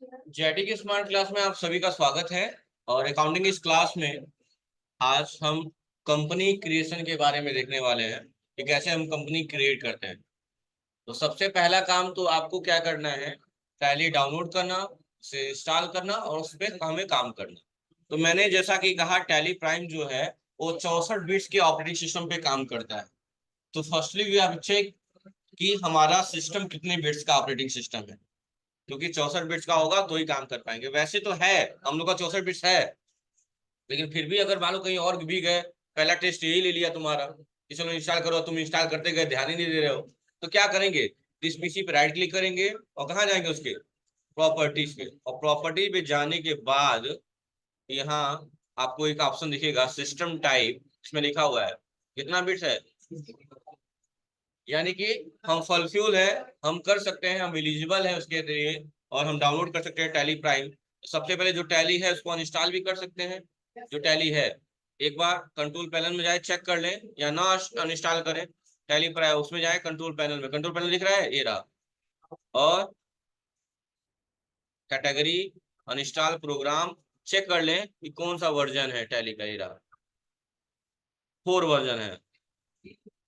JD की smart class में आप सभी का स्वागत है। और अकाउंटिंग इस क्लास में आज हम कंपनी क्रिएशन के बारे में देखने वाले हैं कि कैसे हम कंपनी क्रिएट करते हैं। तो सबसे पहला काम तो आपको क्या करना है, टैली डाउनलोड करना, उसे इंस्टॉल करना और उस पर हमें काम करना। तो मैंने जैसा कि कहा, टैली प्राइम जो है वो 64 बिट्स के ऑपरेटिंग सिस्टम पे काम करता है। तो फर्स्टली वी हैव चेक कि हमारा सिस्टम कितने बिट्स का ऑपरेटिंग सिस्टम है, क्योंकि 64 बिट्स का होगा तो ही काम कर पाएंगे। वैसे तो है, हम लोग का 64 बिट्स है, लेकिन फिर भी अगर मान लो कहीं और भी गए, पहला टेस्ट यही ले लिया तुम्हारा कि चलो इंस्टॉल करो, तुम इंस्टॉल करते गए, ध्यान ही नहीं दे रहे हो, तो क्या करेंगे, इस पीसी पे राइट क्लिक करेंगे और कहाँ जाएंगे, उसके प्रॉपर्टीज पे। और प्रॉपर्टी पे जाने के बाद यहाँ आपको एक ऑप्शन दिखेगा सिस्टम टाइप, इसमें लिखा हुआ है कितना बिट्स है, यानी कि हम फुलफ्यूल है, हम कर सकते हैं, हम एलिजिबल है उसके लिए, और हम डाउनलोड कर सकते हैं टैली प्राइम। सबसे पहले जो टैली है उसको अनइंस्टॉल भी कर सकते हैं। जो टैली है, एक बार कंट्रोल पैनल में जाए चेक कर लें, या ना अनइंस्टॉल करें, टैली प्राइम उसमें जाए, कंट्रोल पैनल में, कंट्रोल पैनल दिख रहा है, ये रहा। और कैटेगरी, अनइंस्टॉल प्रोग्राम, चेक कर लें कि कौन सा वर्जन है टैली का, ये रहा, 4 वर्जन है,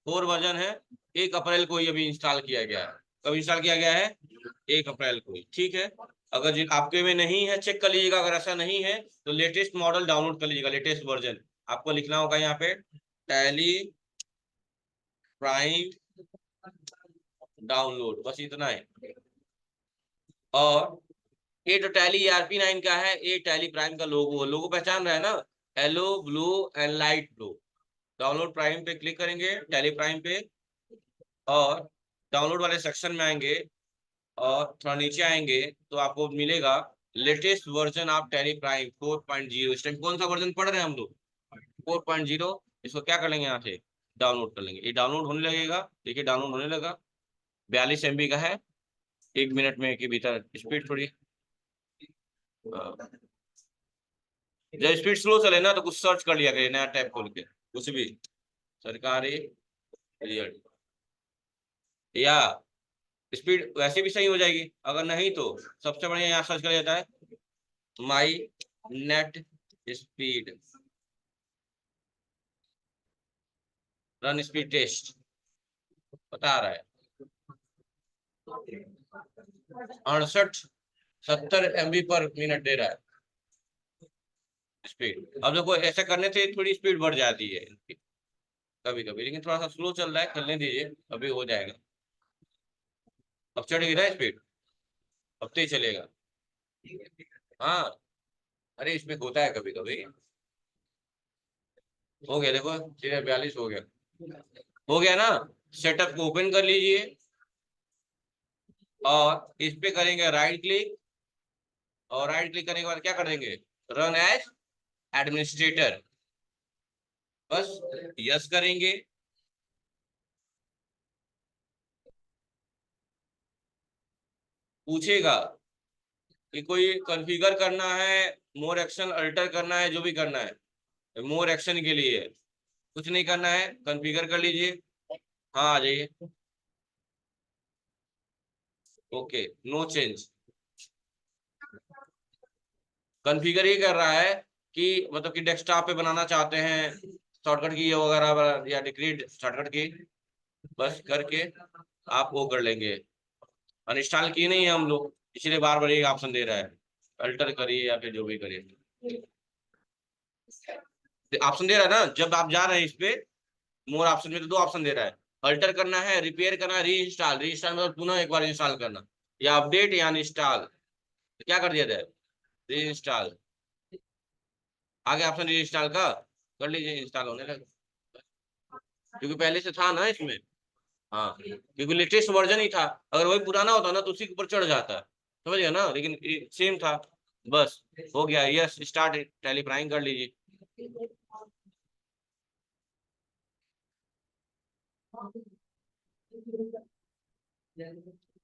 4 वर्जन है। 1 अप्रैल को ही अभी इंस्टॉल किया गया है। कब इंस्टॉल किया गया है? 1 अप्रैल को ही, ठीक है। अगर जिन आपके में नहीं है चेक कर लीजिएगा, अगर ऐसा नहीं है तो लेटेस्ट मॉडल डाउनलोड कर लीजिएगा, लेटेस्ट वर्जन। आपको लिखना होगा यहाँ पे टैली प्राइम डाउनलोड, बस इतना है। और ये तो टैली ERP9 का है, ये टैली प्राइम का लोगो, लोगो पहचान रहा है ना, yellow blue and light blue. Download prime पे क्लिक करेंगे, टैली प्राइम पे, और डाउनलोड वाले सेक्शन में आएंगे और थोड़ा नीचे आएंगे तो आपको मिलेगा latest version of tally prime 4.0। इस टाइम कौन सा वर्जन पढ़ रहे हैं हम लोग? 4.0। इसको क्या कर लेंगे, यहाँ से डाउनलोड कर लेंगे, ये डाउनलोड होने लगेगा। देखिए डाउनलोड होने लगा, 42 MB का है, 1 मिनट में के भीतर। स्पीड थोड़ी, जब स्पीड स्लो चले ना तो कुछ सर्च कर लिया करिए, नया टैब खोल के, कुछ भी, सरकारी रिजल्ट, या स्पीड वैसे भी सही हो जाएगी। अगर नहीं तो सबसे बढ़िया यहाँ सर्च कर जाता है my net speed, run speed test, बता रहा है 68-70 MB/मिनट दे रहा है स्पीड। अब देखो ऐसा करने से थोड़ी स्पीड बढ़ जाती है इनकी कभी कभी, लेकिन थोड़ा सा स्लो चल रहा है, चलने दीजिए, अभी हो जाएगा। अब चढ़ गई ना स्पीड, अब तो ही चलेगा। हाँ, अरे इसमें होता है कभी कभी। हो गया, देखो सीधे 42 हो गया, हो गया ना। सेटअप को ओपन कर लीजिए और इस पे करेंगे राइट क्लिक, और राइट क्लिक करने के बाद क्या कर देंगे, रन एज एडमिनिस्ट्रेटर, बस यस करेंगे। पूछेगा कि कोई कॉन्फ़िगर करना है, मोर एक्शन अल्टर करना है, जो भी करना है मोर एक्शन के लिए, कुछ नहीं करना है, कॉन्फ़िगर कर लीजिए। हाँ आ जाइए, ओके, नो चेंज। कॉन्फ़िगर ये कर रहा है कि मतलब कि डेस्कटॉप पे बनाना चाहते हैं, शॉर्टकट की वगैरह या डिक्रीड शॉर्टकट की, बस करके आप वो कर लेंगे। अनइंस्टॉल किए नहीं है हम लोग, इसलिए बार बार ये ऑप्शन दे रहा है, अल्टर करिए या फिर जो भी करिए। ऑप्शन दे रहा है ना, जब आप जा रहे हैं इस पे, मोर ऑप्शन में तो 2 ऑप्शन दे रहा है, अल्टर करना है, रिपेयर करना है, री इंस्टॉल। री इंस्टॉल मतलब पुनः एक बार इंस्टॉल करना, या अपडेट या इंस्टॉल। तो क्या कर दिया जाए, री इंस्टॉल। आगे ऑप्शन री इंस्टॉल का कर लीजिए, इंस्टॉल होने लगा, क्योंकि पहले से था ना इसमें। हाँ, क्योंकि लेटेस्ट वर्जन ही था, अगर वही पुराना होता ना तो उसी के ऊपर चढ़ जाता, समझ गया ना, लेकिन सेम था। बस हो गया, यस स्टार्ट टैली प्राइम कर लीजिए।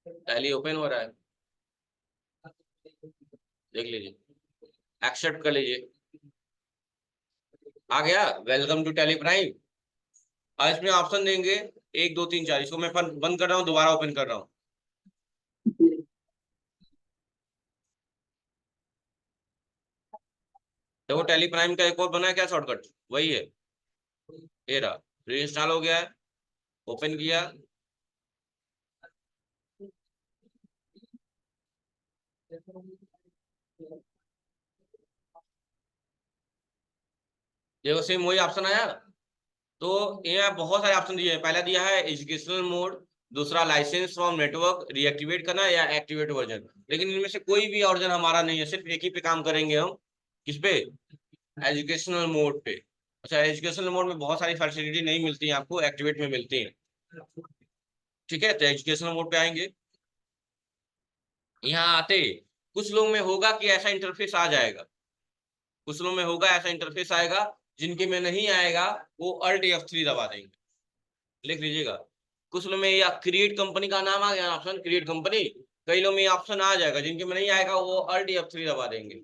टैली ओपन हो रहा है, देख लीजिए, एक्सेप्ट कर लीजिए, आ गया वेलकम टू टैली प्राइम। और इसमें ऑप्शन देंगे 1 2 3 4, इसको मैं बंद कर रहा हूँ, दोबारा ओपन कर रहा हूँ। देखो टेली प्राइम का एक और बना है क्या शॉर्टकट, वही है, ये रहा, रीइंस्टॉल हो गया है, ओपन किया। देखो सेम वही ऑप्शन आया। तो यहाँ बहुत सारे ऑप्शन दिए हैं, पहला दिया है एजुकेशनल मोड, दूसरा लाइसेंस फ्रॉम नेटवर्क रीएक्टिवेट करना या एक्टिवेट वर्जन, लेकिन इनमें से कोई भी वर्जन हमारा नहीं है, सिर्फ एक ही पे काम करेंगे हम, किस पे, एजुकेशनल मोड पे। अच्छा एजुकेशनल मोड में बहुत सारी फैसिलिटी नहीं मिलती है आपको, एक्टिवेट में मिलती है। ठीक है, तो एजुकेशनल मोड पे आएंगे। यहाँ आते कुछ लोग में होगा कि ऐसा इंटरफेस आ जाएगा, कुछ लोग में होगा ऐसा इंटरफेस आएगा, जिनके में नहीं आएगा वो अल्ट F3 दबा देंगे, लिख लीजिएगा। कुछ लोग में या क्रिएट कंपनी का नाम आ गया ऑप्शन, क्रिएट कंपनी, कई लोग में ये ऑप्शन आ जाएगा, जिनके में नहीं आएगा वो अल्ट F3 दबा देंगे।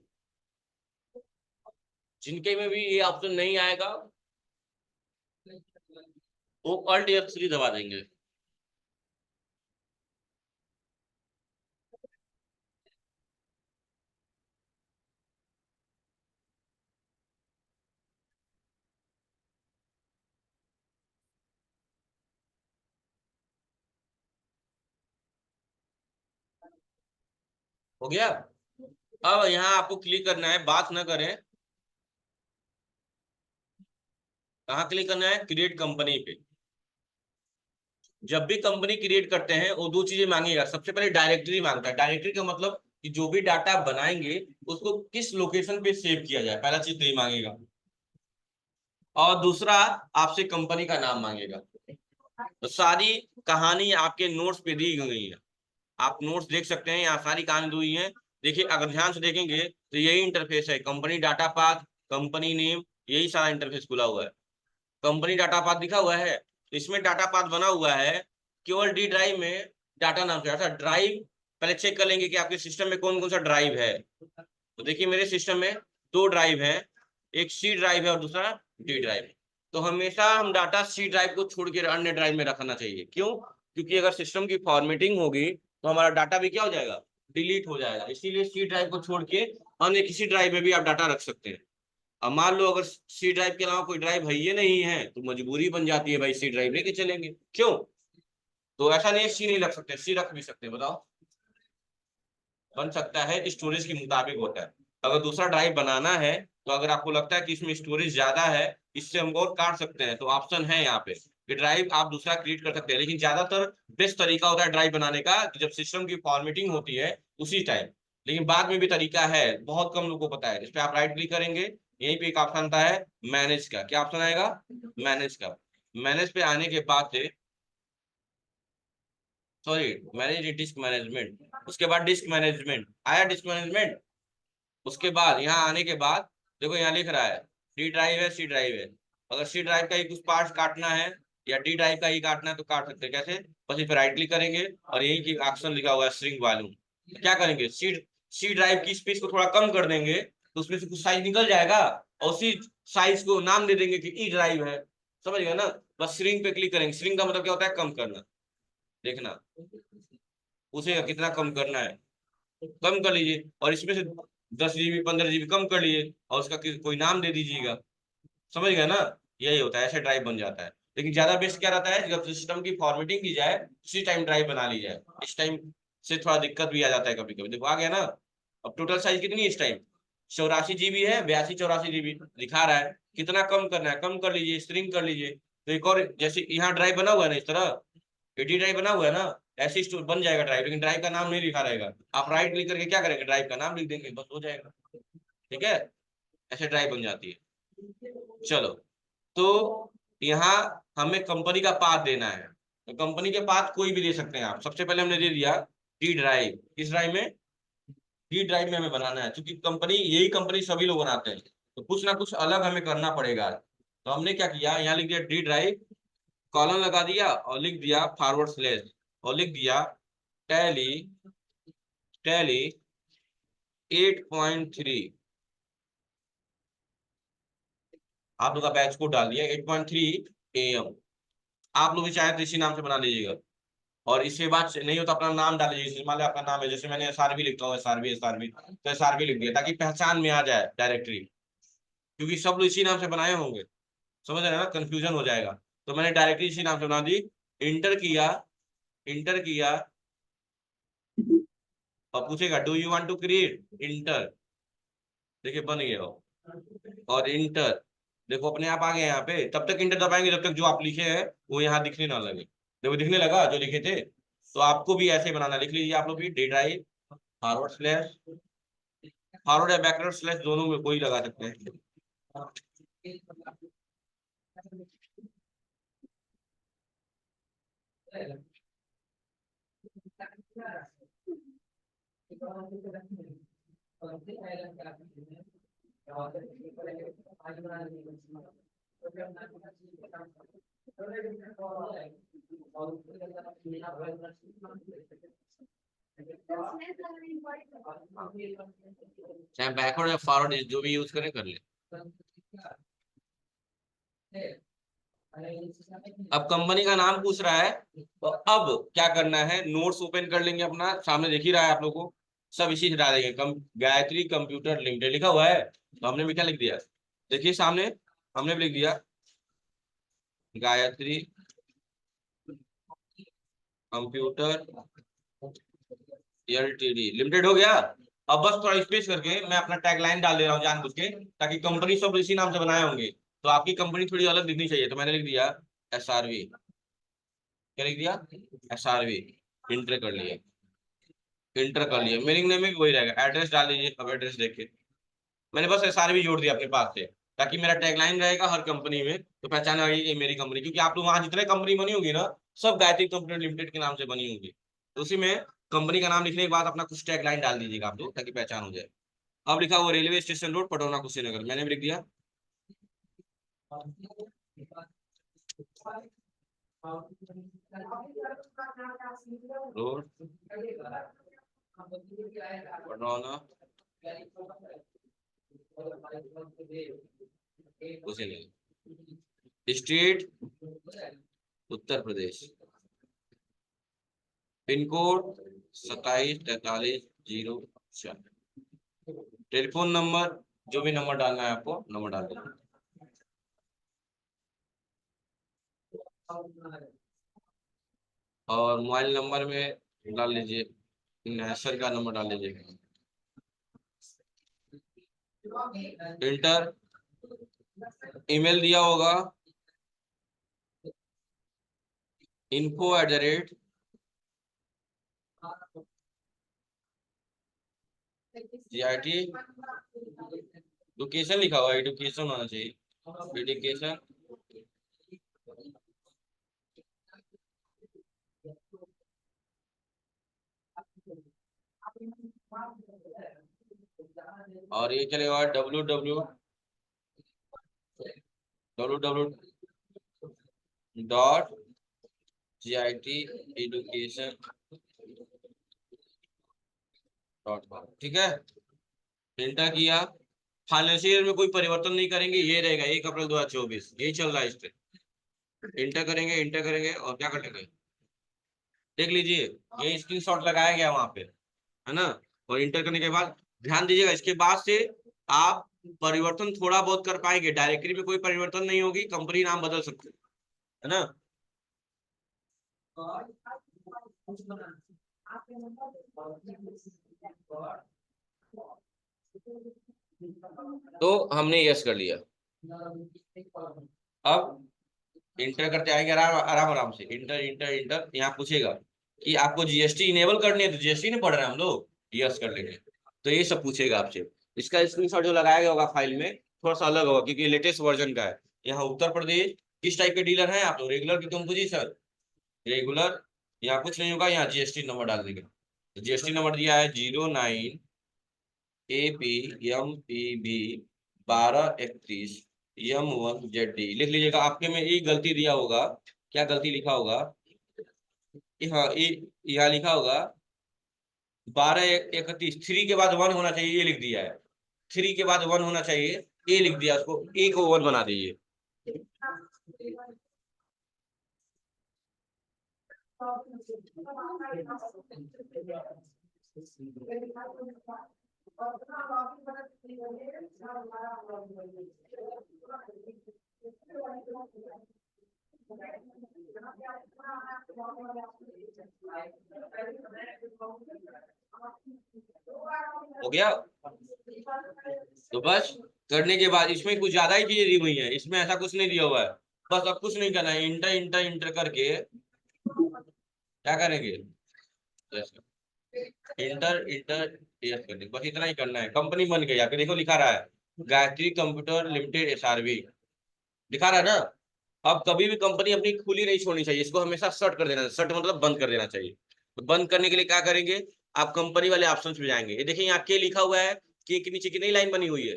जिनके में भी ये ऑप्शन नहीं आएगा वो अल्ट F3 दबा देंगे। हो गया। अब यहाँ आपको क्लिक करना है, बात ना करें, कहाँ क्लिक करना है, क्रिएट कंपनी पे। जब भी कंपनी क्रिएट करते हैं वो दो चीजें मांगेगा, सबसे पहले डायरेक्टरी मांगता है, डायरेक्टरी का मतलब कि जो भी डाटा बनाएंगे उसको किस लोकेशन पे सेव किया जाए, पहला चीज तो ये मांगेगा। और दूसरा आपसे कंपनी का नाम मांगेगा। तो सारी कहानी आपके नोट्स पे दी गई है, आप नोट्स देख सकते हैं, यहाँ सारी कहानी दी हुई है। देखिए अगर ध्यान से देखेंगे तो यही इंटरफेस है, company data path, company name, यही सारा इंटरफेस खुला हुआ है। कंपनी डाटा पाथ दिखा हुआ है, तो इसमें डाटा पाथ बना हुआ है, केवल डी ड्राइव में डाटा नाम से आता ड्राइव। पहले चेक कर लेंगे कि आपके सिस्टम में कौन कौन सा ड्राइव है। तो देखिए मेरे सिस्टम में दो ड्राइव है, एक सी ड्राइव है और दूसरा डी ड्राइव है। तो हमेशा हम डाटा सी ड्राइव को छोड़ के अन्य ड्राइव में रखना चाहिए, क्यों, क्योंकि अगर सिस्टम की फॉर्मेटिंग होगी तो हमारा डाटा भी क्या हो जाएगा, डिलीट हो जाएगा, इसीलिए सी ड्राइव को छोड़ के अन्य किसी ड्राइव में भी आप डाटा रख सकते हैं। अब मान लो अगर सी ड्राइव के अलावा कोई ड्राइव है ये नहीं है, तो मजबूरी बन जाती है भाई सी ड्राइव लेके चलेंगे, क्यों। तो ऐसा नहीं है सी नहीं रख सकते, सी रख भी सकते हैं, बताओ, बन सकता है, स्टोरेज के मुताबिक होता है। अगर दूसरा ड्राइव बनाना है, तो अगर आपको लगता है कि इसमें स्टोरेज ज्यादा है, इससे हम और काट सकते हैं, तो ऑप्शन है यहाँ पे कि ड्राइव आप दूसरा क्रिएट कर सकते हैं, लेकिन ज्यादातर बेस्ट तरीका होता है ड्राइव बनाने का कि जब सिस्टम की फॉर्मेटिंग होती है उसी टाइम। लेकिन बाद में भी तरीका है, बहुत कम लोगों को पता है। इस पे आप राइट क्लिक करेंगे, यहीं पे एक ऑप्शन आता है मैनेज का, क्या ऑप्शन आएगा, मैनेज का। मैनेज पे आने के बाद से, सॉरी, मैनेज डिस्क मैनेजमेंट, उसके बाद डिस्क मैनेजमेंट आया, डिस्क मैनेजमेंट। उसके बाद यहाँ आने के बाद देखो यहाँ लिख रहा है डी ड्राइव है, सी ड्राइव है। अगर सी ड्राइव का ही कुछ पार्ट काटना है या डी ड्राइव का ही काटना है तो काट सकते हैं, कैसे, बस इस पर राइट क्लिक करेंगे और यही की ऑप्शन लिखा हुआ है स्ट्रिंग वॉल्यूम। क्या करेंगे, सी सी ड्राइव की स्पेस को थोड़ा कम कर देंगे, तो उसमें से कुछ साइज निकल जाएगा, और उसी साइज को नाम दे देंगे कि ई ड्राइव है, समझ गए ना। बस स्ट्रिंग पे क्लिक करेंगे, स्ट्रिंग का मतलब क्या होता है, कम करना। देखना पूछेगा कितना कम करना है, कम कर लीजिए, और इसमें से 10 GB 15 GB कम कर लिए और उसका कोई नाम दे दीजिएगा, समझ गए ना। यही होता है, ऐसे ड्राइव बन जाता है। लेकिन ज्यादा बेस्ट क्या रहता है, जब सिस्टम की फॉर्मेटिंग की जाए उसी टाइम ड्राइव बना ली जाए, इस टाइम से थोड़ा दिक्कत भी आ जाता है कभी कभी। देखो आ गया ना। अब टोटल साइज कितनी है इस टाइम, 84 GB है, 82 84 GB दिखा रहा है, कितना कम करना है कम कर लीजिए, स्ट्रिंग कर लीजिए। तो एक और जैसे यहाँ ड्राइव बना हुआ है ना इस तरह, एडी ड्राइव बना हुआ है ना, ऐसे स्टोर बन जाएगा ड्राइव, लेकिन ड्राइव का नाम नहीं लिखा रहेगा। आप राइट क्लिक करके क्या करेंगे, ड्राइव का नाम लिख देंगे, बस हो जाएगा। ठीक है, ऐसे ड्राइव बन जाती है। चलो, तो यहाँ हमें कंपनी का पाथ देना है, तो कंपनी के पाथ कोई भी दे सकते हैं आप। सबसे पहले हमने दे दिया डी ड्राइव, किस ड्राइव में, डी ड्राइव में हमें बनाना है, क्योंकि कंपनी यही कंपनी सभी लोग बनाते हैं, तो कुछ ना कुछ अलग हमें करना पड़ेगा। तो हमने क्या किया, यहाँ लिख दिया डी ड्राइव, कॉलन लगा दिया और लिख दिया फॉरवर्ड स्लैश, और लिख दिया टैली, टैली 8.3, आप लोग का बैच कोड डाल दिया 8.3 AM। आप लोग भी चाहे तो इसी नाम से बना लीजिएगा, और इसके बाद नहीं हो तो अपना नाम डाल लीजिए, जैसे मान लो आपका नाम है, जैसे मैंने SRV लिखता हूँ, SRV SRV, तो SRV लिख दिया ताकि पहचान में आ जाए डायरेक्टरी। क्योंकि सब लोग इसी नाम से बनाए होंगे, समझ रहे हैं ना, कंफ्यूजन हो जाएगा। तो मैंने डायरेक्टली इसी नाम से बना दी। इंटर किया, इंटर किया, और पूछेगा do you want to create, enter, देखिए बन गया हो। और इंटर, देखो अपने आप आ गए यहाँ पे। तब तक इंटर दबाएंगे जब तक जो आप लिखे हैं वो यहाँ दिखने ना लगे। देखो दिखने लगा जो लिखे थे। तो आपको भी ऐसे बनाना, लिख लीजिए आप लोग भी, D drive forward slash, forward या बैकवर्ड स्लैश दोनों में कोई लगा सकते हैं। चाहे बैकवर्ड या फॉरवर्ड जो भी यूज करें कर ले। अब कंपनी का नाम पूछ रहा है, तो अब क्या करना है, नोट्स ओपन कर लेंगे अपना, सामने दिख ही रहा है आप लोगों को, सब इसी से डालेंगे। गायत्री कंप्यूटर लिमिटेड लिखा हुआ है, तो हमने भी क्या लिख दिया, देखिए सामने, हमने भी लिख दिया गायत्री कंप्यूटर एलटीडी लिमिटेड हो गया। अब बस थोड़ा स्पेस करके मैं अपना टैगलाइन डाल दे रहा हूँ जानबूझ के, ताकि कंपनी सब इसी नाम से बनाए होंगे, तो आपकी कंपनी थोड़ी अलग दिखनी चाहिए। तो मैंने लिख दिया SRV, क्या लिख दिया, SRV, इंटर कर लिया, इंटर कर लिया। मेरिंग नेम में भी वही रहेगा, एड्रेस डाल दीजिए। अब एड्रेस देखिए, मैंने बस SRV जोड़ दिया अपने पास से, ताकि मेरा टैगलाइन रहेगा हर कंपनी में, तो पहचान आएगी ये मेरी कंपनी। क्योंकि आप लोग वहां जितने कंपनी बनी होगी ना, सब गायत्री कंप्यूटर लिमिटेड के नाम से बनी होगी। तो उसी में कंपनी का नाम लिखने के बाद अपना कुछ टैगलाइन डाल दीजिएगा आप लोग, ताकि पहचान हो जाए। अब लिखा हुआ रेलवे स्टेशन रोड, पटौना कुशीनगर, मैंने भी लिख दिया। Road पटौना Kushinagar, state Uttar Pradesh, pin code 274304, telephone number, जो भी नंबर डालना है आपको नंबर डाल दो। और मोबाइल नंबर में डाल लीजिए सर का नंबर डाल लीजिएगा, इंटर। ईमेल दिया होगा info@, GIT, एडुकेशन लिखा हुआ है, एडुकेशन होना चाहिए, एडुकेशन और ये चलेगा www.giteducation.com, ठीक है। एंटर किया। फाइनेंशियल ईयर में कोई परिवर्तन नहीं करेंगे, ये रहेगा 1 अप्रैल 2024, यही चल रहा है इस पे। इंटर करेंगे, इंटर करेंगे और क्या करेंगे, देख लीजिए, ये स्क्रीनशॉट लगाया गया वहां पे, है ना। और इंटर करने के बाद ध्यान दीजिएगा, इसके बाद से आप परिवर्तन थोड़ा बहुत कर पाएंगे, डायरेक्टरी में कोई परिवर्तन नहीं होगी, कंपनी नाम बदल सकते है ना। तो हमने यस कर लिया। अब इंटर करते आएंगे आराम आराम आराम से, इंटर इंटर इंटर, यहाँ पूछेगा कि आपको जीएसटी इनेबल करनी है, तो जीएसटी नहीं पढ़ रहे हैं हम लोग, यस कर लेंगे। तो ये सब पूछेगा आपसे। इसका स्क्रीनशॉट जो लगाया गया होगा फाइल में, थोड़ा सा अलग होगा क्योंकि लेटेस्ट वर्जन का है। यहाँ उत्तर प्रदेश, किस टाइप के डीलर हैं आप लोग, रेगुलर की कंपोजिशन, रेगुलर, यहाँ कुछ नहीं होगा, यहाँ जीएसटी नंबर डाल देंगे। तो जीएसटी नंबर दिया है 09APMPB 1231M1ZD, लिख लीजिएगा। आपके में ये गलती दिया होगा, क्या गलती लिखा होगा, हाँ यहाँ लिखा होगा 1231, 3 के बाद 1 होना चाहिए, ये लिख दिया है। 3 के बाद 1 होना चाहिए, ए लिख दिया, उसको ए को 1 बना दीजिए। हो गया। तो बस करने के बाद इसमें कुछ ज्यादा ही चीजें दी हुई है, इसमें ऐसा कुछ नहीं दिया हुआ है। बस अब कुछ नहीं करना है, इंटर इंटर इंटर करके क्या करेंगे, इंटर इंटर यस करने, बस इतना ही करना है। कंपनी बन गई आपके, देखो लिखा रहा है गायत्री कंप्यूटर लिमिटेड एसआरबी, दिखा रहा है ना। अब कभी भी कंपनी अपनी खुली नहीं छोड़नी चाहिए, इसको हमेशा शट कर देना, शट मतलब बंद कर देना चाहिए। तो बंद करने के लिए क्या करेंगे, आप कंपनी वाले ऑप्शंस पे जाएंगे। ये देखिए यहाँ के लिखा हुआ है, के नीचे कितनी लाइन बनी हुई है,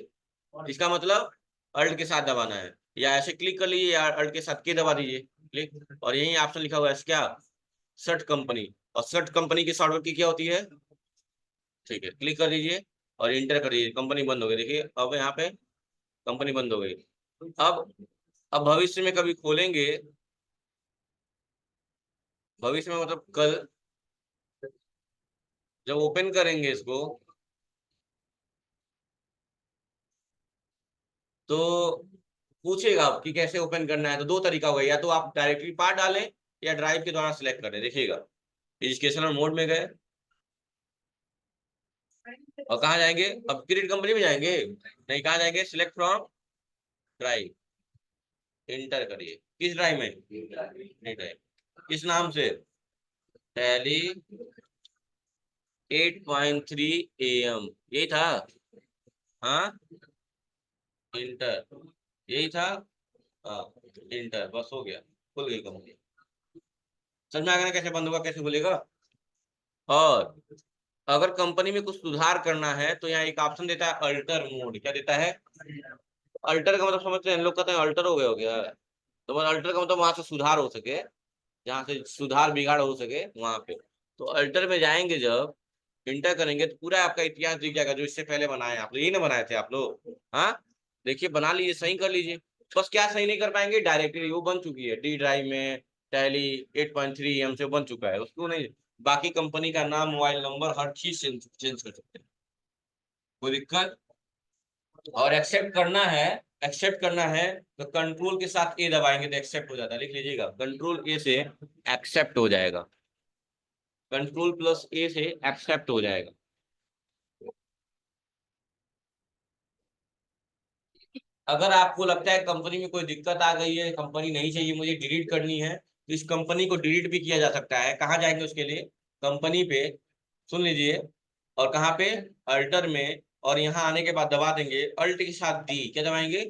इसका मतलब अल्ट के साथ दबाना है, या ऐसे क्लिक कर लीजिए या अल्ट के साथ के दबा दीजिए, क्लिक। और यही ऑप्शन लिखा हुआ है क्या, शट कंपनी। और शट कंपनी की शॉर्टकट की क्या होती है, ठीक है, क्लिक कर दीजिए और इंटर कर दीजिए, कंपनी बंद हो गई। देखिए अब यहाँ पे कंपनी बंद हो गई। अब अब भविष्य में कभी खोलेंगे, भविष्य में मतलब कल जब ओपन करेंगे इसको, तो पूछेगा आप कि कैसे ओपन करना है। तो दो तरीका होगा, या तो आप डायरेक्टली पार्ट डालें या ड्राइव के द्वारा सिलेक्ट करें। देखिएगा एजुकेशनल मोड में गए और कहाँ जाएंगे, अब क्रिएट कंपनी में जाएंगे, नहीं कहाँ जाएंगे, सिलेक्ट फ्रॉम ड्राइव, इंटर करिए किस ड्राइव में, ड्राइव किस नाम से, टैली 8.3 AM, यही था। हाँ इंटर, यही था। हाँ इंटर, बस हो गया, खुल गई कंपनी। समझ में आ गया ना कैसे बंद होगा कैसे खुलेगा। और अगर कंपनी में कुछ सुधार करना है तो यहाँ एक ऑप्शन देता है अल्टर मोड, क्या देता है, अल्टर का मतलब समझते हैं, लोग कहते हैं अल्टर हो गया। तो बस अल्टर का मतलब वहां से सुधार हो सके, जहाँ से सुधार बिगाड़ हो सके वहां पे। तो अल्टर में जाएंगे, जब इंटर करेंगे तो पूरा आपका इतिहास दिख जाएगा, जो इससे पहले बनाए आप लोग, यही ना बनाए थे आप लोग। हाँ देखिए बना लीजिए, सही कर लीजिए। बस क्या सही नहीं कर पाएंगे, डायरेक्टली वो बन चुकी है डी ड्राइव में, टैली 8.3 AM से बन चुका है, उसको नहीं। बाकी कंपनी का नाम, मोबाइल नंबर, हर चीज चेंज कर सकते हैं, कोई दिक्कत। और एक्सेप्ट करना है, एक्सेप्ट करना है तो कंट्रोल के साथ ए दबाएंगे तो एक्सेप्ट हो जाता है, लिख लीजिएगा कंट्रोल ए से एक्सेप्ट हो जाएगा, कंट्रोल प्लस ए से एक्सेप्ट हो जाएगा। अगर आपको लगता है कंपनी में कोई दिक्कत आ गई है, कंपनी नहीं चाहिए, मुझे डिलीट करनी है, तो इस कंपनी को डिलीट भी किया जा सकता है। कहाँ जाएंगे उसके लिए, कंपनी पे, सुन लीजिए, और कहाँ पे, अल्टर में, और यहाँ आने के बाद दबा देंगे अल्ट के साथ डी, क्या दबाएंगे,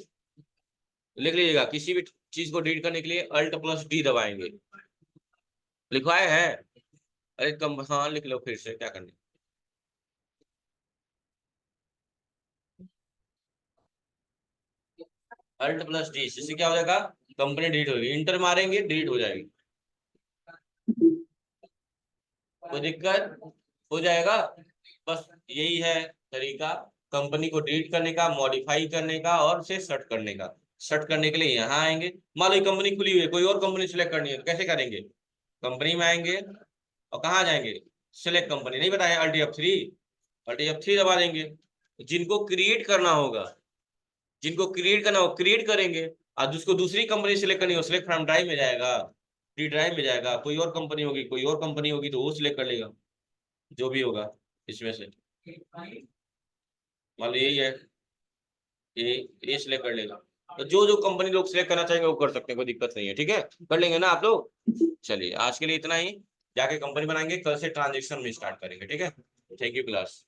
लिख लीजिएगा, किसी भी चीज को डिलीट करने के लिए अल्ट प्लस डी दबाएंगे। लिखवाए हैं, अरे कम, हाँ लिख लो फिर से, क्या करना है? अल्ट प्लस डी, इससे क्या हो जाएगा, कंपनी डिलीट होगी, इंटर मारेंगे डिलीट हो जाएगी, कोई दिक्कत, हो जाएगा। बस यही है तरीका, कंपनी को डिलीट करने का, मॉडिफाई करने का और उसे शट करने का। शट करने के लिए यहाँ आएंगे, मान लो कंपनी खुली हुई है, कोई और कंपनी सिलेक्ट करनी है तो कैसे करेंगे, कंपनी में आएंगे और कहाँ जाएंगे, सिलेक्ट कंपनी, नहीं बताया Alt F3, Alt F3 दबा देंगे। जिनको क्रिएट करना होगा, जिनको क्रिएट करना हो क्रिएट करेंगे, और जिसको दूसरी कंपनी सिलेक्ट करनी हो सिलेक्ट फ्रॉम ड्राइव में जाएगा, डी ड्राइव में जाएगा, कोई और कंपनी होगी, कोई और कंपनी होगी तो वो सिलेक्ट कर लेगा, जो भी होगा इसमें से, मान लो यही है, ये सिलेक्ट कर लेगा। तो जो जो कंपनी लोग सिलेक्ट करना चाहेंगे वो कर सकते हैं, कोई दिक्कत नहीं है, ठीक है, कर लेंगे ना आप लोग। चलिए आज के लिए इतना ही, जाके कंपनी बनाएंगे, कल से ट्रांजेक्शन में स्टार्ट करेंगे, ठीक है। Thank you class.